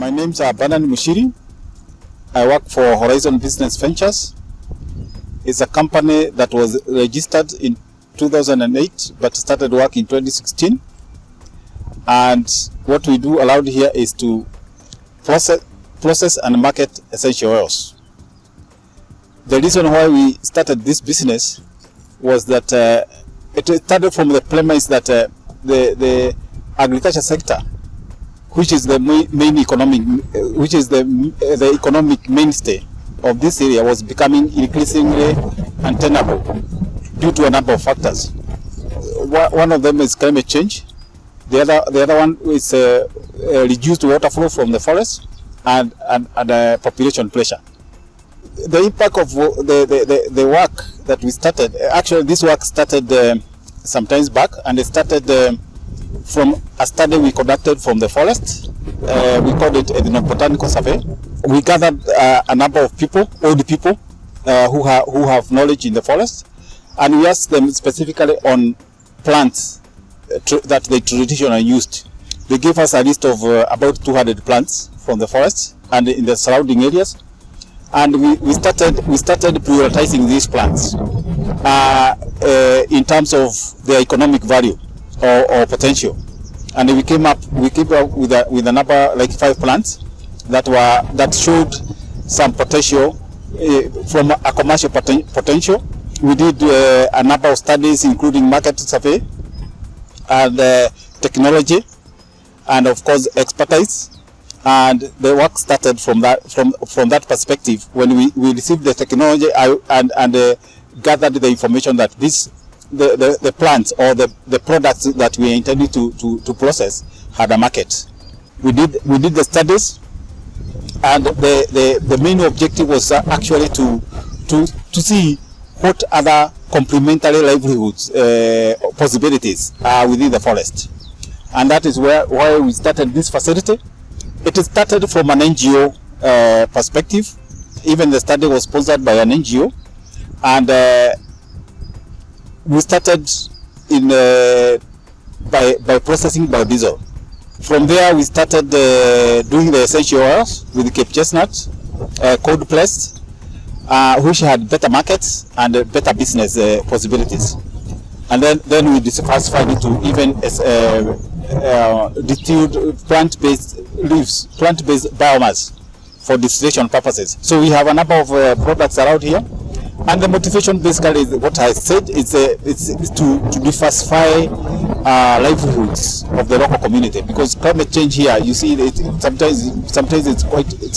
My name's Bernard Muchiri. I work for Horizon Business Ventures. It's a company that was registered in 2008 but started work in 2016. And what we do allowed here is to process and market essential oils. The reason why we started this business was that it started from the premise that the agriculture sector, which is the main economic, which is the economic mainstay of this area, was becoming increasingly untenable due to a number of factors. One of them is climate change. The other one is reduced water flow from the forest and population pressure. The impact of the work that we started, actually this work started some times back, and it started from a study we conducted from the forest. We called it ethnobotanical survey. We gathered a number of people, old people, who have knowledge in the forest, and we asked them specifically on plants that they traditionally used. They gave us a list of about 200 plants from the forest and in the surrounding areas, and we started prioritizing these plants in terms of their economic value or potential. And we came up with a number like 5 plants that showed some potential from a commercial potential. We did a number of studies, including market survey and technology, and of course expertise. And the work started from that perspective. When we received the technology and gathered the information that the plants or the products that we intended to process had a market. We did the studies, and the main objective was actually to see what other complementary livelihoods possibilities are within the forest. And that is why we started this facility. It started from an NGO perspective. Even the study was sponsored by an NGO, and we started by processing biodiesel. From there, we started doing the essential oils with Cape Chestnut, cold pressed, which had better markets and better business possibilities. And then we diversified it to even distilled plant-based leaves, plant-based biomass for distillation purposes. So we have a number of products around here, and the motivation basically is what I said. It's to diversify livelihoods of the local community, because climate change here, you see, sometimes it's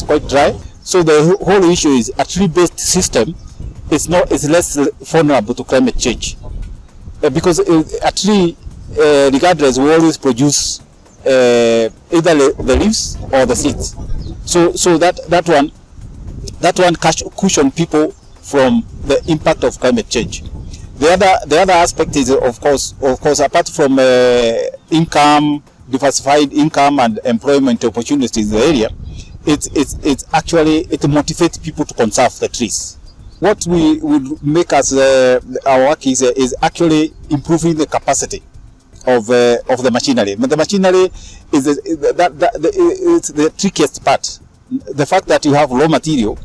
quite dry. So the whole issue is a tree-based system is less vulnerable to climate change, because a tree, regardless, will always produce either the leaves or the seeds. So that one cushion people from the impact of climate change. The other aspect is of course apart from income, diversified income and employment opportunities in the area, it actually motivates people to conserve the trees. What we would make as our work is actually improving the capacity of the machinery. But the machinery is it's the trickiest part. The fact that you have raw material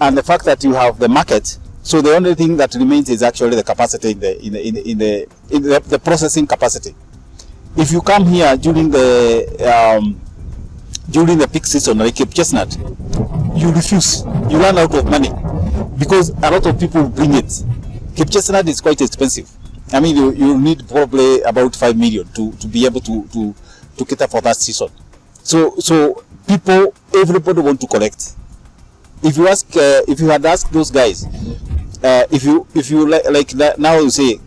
and the fact that you have the market. So the only thing that remains is actually the capacity in the processing capacity. If you come here during the peak season, like Cape Chestnut, you refuse. You run out of money because a lot of people bring it. Cape Chestnut is quite expensive. I mean, you need probably about 5 million to be able to cater for that season. So everybody want to collect. If you had asked those guys, if you like that, now you say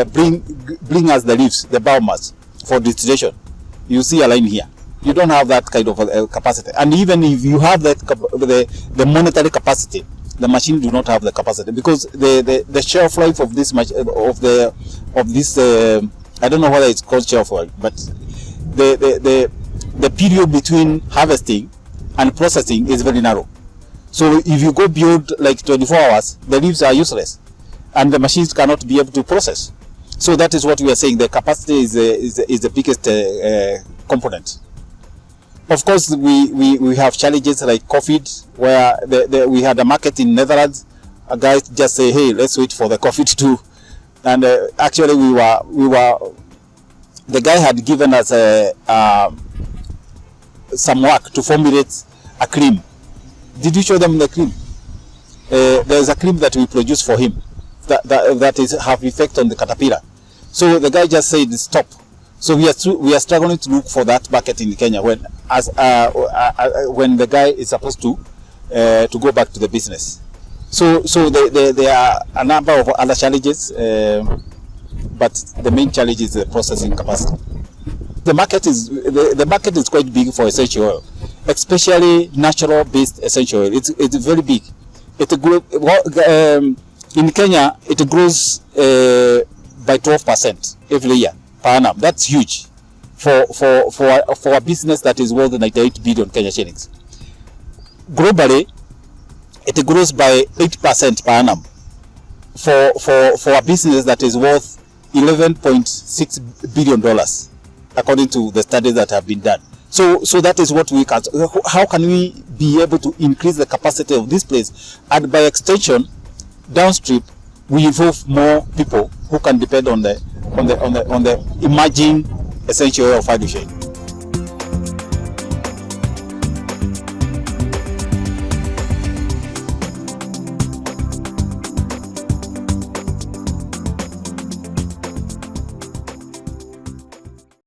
bring us the leaves, the biomass for distillation, you see a line here. You don't have that kind of capacity, and even if you have the monetary capacity, the machine do not have the capacity, because the shelf life of this I don't know whether it's called shelf life, but the period between harvesting and processing is very narrow. So if you go beyond like 24 hours, the leaves are useless, and the machines cannot be able to process. So that is what we are saying. The capacity is the biggest component. Of course, we have challenges like COVID, where we had a market in Netherlands. A guy just say, hey, let's wait for the COVID too. And actually the guy had given us some work to formulate a cream. Did you show them the cream? There's a cream that we produce for him that is have effect on the caterpillar. So the guy just said stop. So we are struggling to look for that market in Kenya when the guy is supposed to go back to the business. So there are a number of other challenges, but the main challenge is the processing capacity. The market is quite big for essential oil, especially natural-based essential oil. It's very big. In Kenya, it grows by 12% every year per annum. That's huge for a business that is worth 98 billion Kenya shillings. Globally, it grows by 8% per annum for a business that is worth $11.6 billion, according to the studies that have been done. So that is what we can. How can we be able to increase the capacity of this place, and by extension, downstream, we involve more people who can depend on the emerging essential oil value chain.